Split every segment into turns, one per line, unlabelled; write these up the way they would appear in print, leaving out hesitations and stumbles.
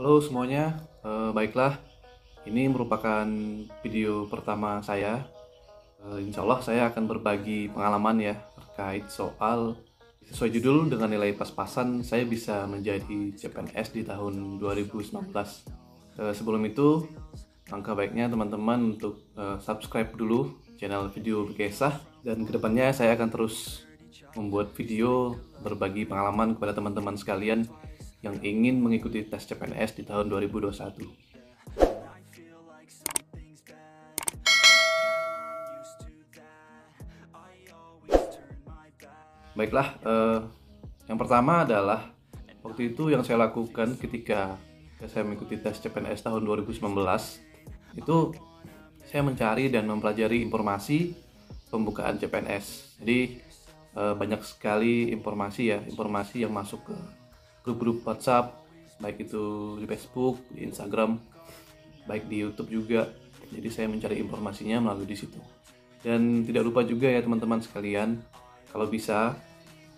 Halo semuanya, baiklah, ini merupakan video pertama saya. Insya Allah saya akan berbagi pengalaman ya terkait soal sesuai judul dengan nilai pas-pasan saya bisa menjadi CPNS di tahun 2019. Sebelum itu, langkah baiknya teman-teman untuk subscribe dulu channel video berkisah, dan kedepannya saya akan terus membuat video berbagi pengalaman kepada teman-teman sekalian yang ingin mengikuti tes CPNS di tahun 2021. Baiklah, yang pertama adalah waktu itu yang saya lakukan ketika saya mengikuti tes CPNS tahun 2019 itu saya mencari dan mempelajari informasi pembukaan CPNS. Jadi banyak sekali informasi yang masuk ke grup-grup WhatsApp, baik itu di Facebook, di Instagram, baik di YouTube juga. Jadi saya mencari informasinya melalui di situ. Dan tidak lupa juga ya teman-teman sekalian, kalau bisa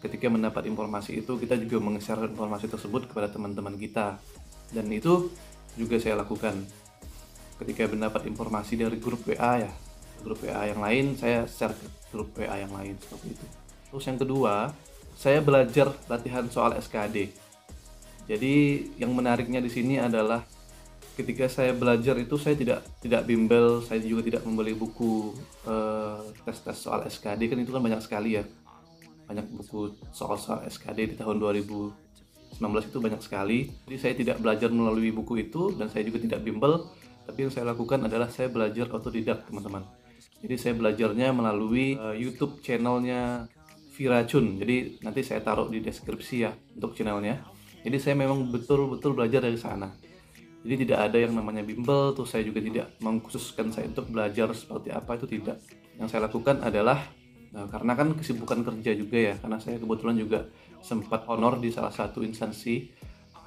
ketika mendapat informasi itu kita juga meng-share informasi tersebut kepada teman-teman kita. Dan itu juga saya lakukan ketika mendapat informasi dari grup WA ya. Grup WA yang lain saya share ke grup WA yang lain seperti itu. Terus yang kedua, saya belajar latihan soal SKD. Jadi yang menariknya di sini adalah ketika saya belajar itu saya tidak bimbel, saya juga tidak membeli buku tes-tes soal SKD, kan itu kan banyak sekali ya. Banyak buku soal-soal SKD di tahun 2019 itu banyak sekali. Jadi saya tidak belajar melalui buku itu dan saya juga tidak bimbel, tapi yang saya lakukan adalah saya belajar otodidak, teman-teman. Jadi saya belajarnya melalui YouTube channelnya Viracun. Jadi nanti saya taruh di deskripsi ya untuk channelnya. Jadi saya memang betul-betul belajar dari sana. Jadi tidak ada yang namanya bimbel, terus saya juga tidak mengkhususkan saya untuk belajar seperti apa, itu tidak. Yang saya lakukan adalah, karena kan kesibukan kerja juga ya, karena saya kebetulan juga sempat honor di salah satu instansi.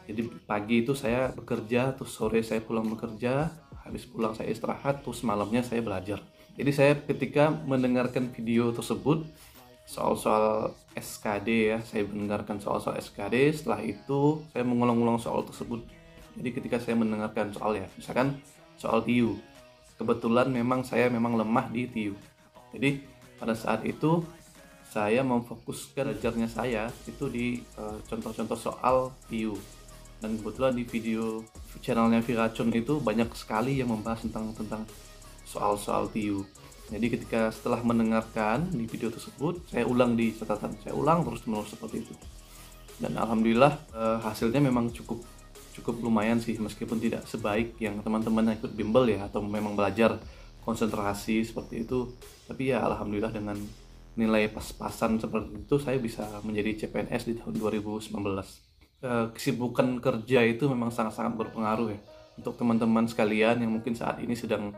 Jadi pagi itu saya bekerja, terus sore saya pulang bekerja, habis pulang saya istirahat, terus malamnya saya belajar. Jadi saya ketika mendengarkan video tersebut, soal-soal SKD ya, saya mendengarkan soal-soal SKD, setelah itu saya mengulang-ulang soal tersebut. Jadi ketika saya mendengarkan soal ya, misalkan soal TIU, kebetulan saya memang lemah di TIU. Jadi pada saat itu saya memfokuskan belajarnya saya itu di contoh-contoh soal TIU. Dan kebetulan di video channelnya Viracun itu banyak sekali yang membahas tentang soal-soal TIU. Jadi ketika setelah mendengarkan di video tersebut, saya ulang di catatan, saya ulang terus-menerus seperti itu. Dan alhamdulillah hasilnya memang cukup lumayan sih, meskipun tidak sebaik yang teman-teman yang ikut bimbel ya, atau memang belajar konsentrasi seperti itu. Tapi ya alhamdulillah dengan nilai pas-pasan seperti itu saya bisa menjadi CPNS di tahun 2019. Kesibukan kerja itu memang sangat-sangat berpengaruh ya untuk teman-teman sekalian yang mungkin saat ini sedang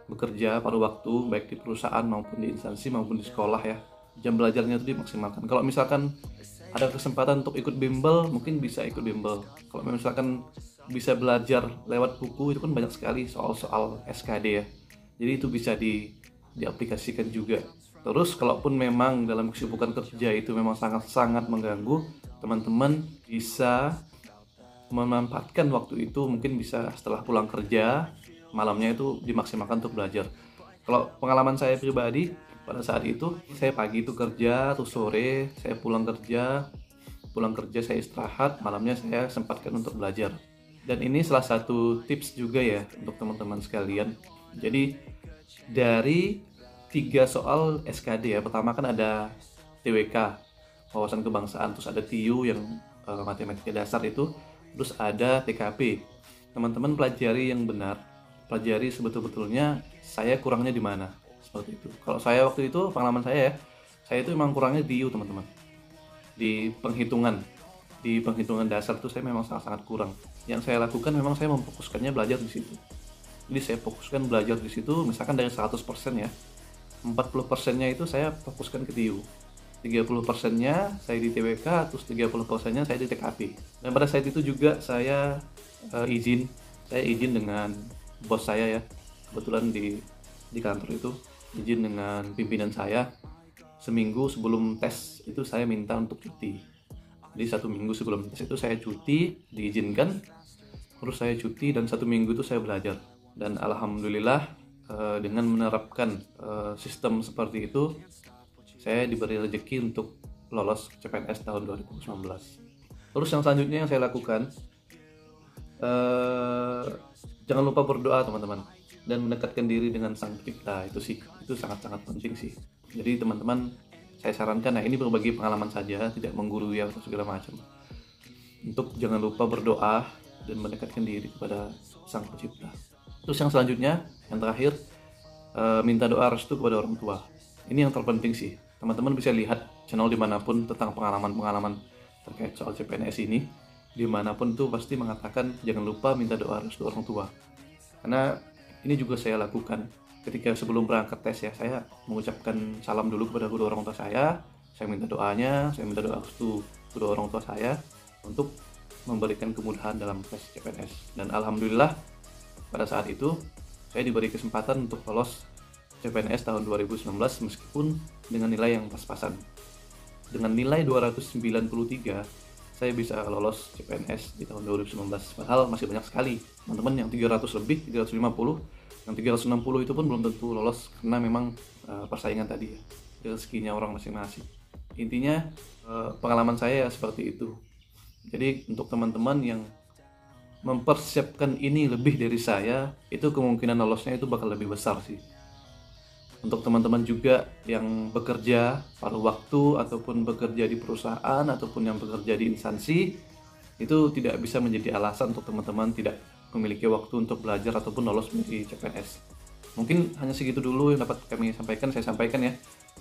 bekerja paruh waktu, baik di perusahaan maupun di instansi maupun di sekolah ya. Jam belajarnya itu dimaksimalkan. Kalau misalkan ada kesempatan untuk ikut bimbel, mungkin bisa ikut bimbel. Kalau misalkan bisa belajar lewat buku, itu kan banyak sekali soal-soal SKD ya. Jadi itu bisa diaplikasikan juga. Terus kalaupun memang dalam kesibukan kerja itu memang sangat-sangat mengganggu, teman-teman bisa memanfaatkan waktu itu, mungkin bisa setelah pulang kerja, malamnya itu dimaksimalkan untuk belajar. Kalau pengalaman saya pribadi, pada saat itu saya pagi itu kerja, terus sore saya pulang kerja saya istirahat, malamnya saya sempatkan untuk belajar. Dan ini salah satu tips juga ya untuk teman-teman sekalian. Jadi dari 3 soal SKD ya, pertama kan ada TWK, wawasan kebangsaan, terus ada TIU yang matematika dasar itu, terus ada TKP. Teman-teman pelajari yang benar, pelajari sebetul-betulnya saya kurangnya di mana, seperti itu. Kalau saya waktu itu pengalaman saya ya, saya itu memang kurangnya di TIU, teman-teman. Di penghitungan dasar itu saya memang sangat-sangat kurang. Yang saya lakukan memang saya memfokuskannya belajar di situ. Jadi saya fokuskan belajar di situ, misalkan dari 100% ya, 40%-nya itu saya fokuskan ke TIU, 30%-nya saya di TWK, terus 30%-nya saya di TKP. Dan pada saat itu juga saya izin dengan bos saya ya, kebetulan di kantor itu izin dengan pimpinan saya, seminggu sebelum tes itu saya minta untuk cuti. Jadi 1 minggu sebelum tes itu saya cuti, diizinkan. terus saya cuti dan 1 minggu itu saya belajar. Dan alhamdulillah dengan menerapkan sistem seperti itu, saya diberi rezeki untuk lolos CPNS tahun 2019. Terus yang selanjutnya yang saya lakukan, jangan lupa berdoa teman-teman, dan mendekatkan diri dengan Sang Pencipta. Itu sangat-sangat penting sih. Jadi teman-teman, saya sarankan, nah ini berbagi pengalaman saja, tidak menggurui atau segala macam, untuk jangan lupa berdoa dan mendekatkan diri kepada Sang Pencipta. Terus yang selanjutnya, yang terakhir, minta doa restu kepada orang tua. Ini yang terpenting sih. Teman-teman bisa lihat channel dimanapun tentang pengalaman-pengalaman terkait soal CPNS ini, dimanapun tuh pasti mengatakan jangan lupa minta doa restu orang tua. Karena ini juga saya lakukan ketika sebelum berangkat tes ya, saya mengucapkan salam dulu kepada kedua orang tua saya minta doanya, saya minta doa restu kedua orang tua saya untuk memberikan kemudahan dalam tes CPNS. Dan alhamdulillah pada saat itu saya diberi kesempatan untuk lolos CPNS tahun 2019 meskipun dengan nilai yang pas-pasan. Dengan nilai 293 saya bisa lolos CPNS di tahun 2019. Padahal masih banyak sekali teman-teman yang 300 lebih, 350, yang 360 itu pun belum tentu lolos karena memang persaingan tadi ya, rezekinya orang masing-masing. Intinya pengalaman saya ya seperti itu. Jadi untuk teman-teman yang mempersiapkan ini lebih dari saya, itu kemungkinan lolosnya itu bakal lebih besar sih. Untuk teman-teman juga yang bekerja paruh waktu ataupun bekerja di perusahaan ataupun yang bekerja di instansi, itu tidak bisa menjadi alasan untuk teman-teman tidak memiliki waktu untuk belajar ataupun lolos menjadi CPNS. Mungkin hanya segitu dulu yang dapat saya sampaikan ya.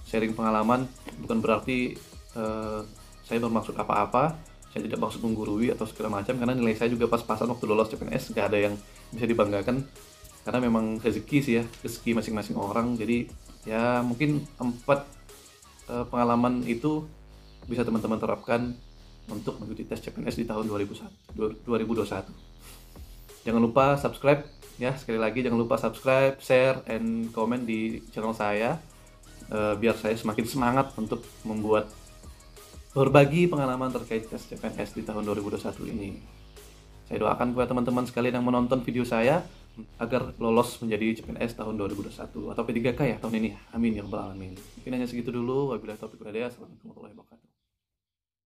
Sharing pengalaman, bukan berarti saya bermaksud apa-apa. Saya tidak maksud menggurui atau segala macam, karena nilai saya juga pas-pasan waktu lolos CPNS, gak ada yang bisa dibanggakan karena memang rezeki sih ya, rezeki masing-masing orang. Jadi ya mungkin 4 pengalaman itu bisa teman-teman terapkan untuk mengikuti tes CPNS di tahun 2021. Jangan lupa subscribe ya, sekali lagi jangan lupa subscribe, share, and comment di channel saya biar saya semakin semangat untuk berbagi pengalaman terkait tes CPNS di tahun 2021 ini. Saya doakan kepada teman-teman sekalian yang menonton video saya agar lolos menjadi CPNS tahun 2021 atau P3K ya tahun ini. Amin ya rabbal alamin. Mungkin hanya segitu dulu. Wabillahi taufiq wal hidayah. Assalamualaikum warahmatullahi wabarakatuh.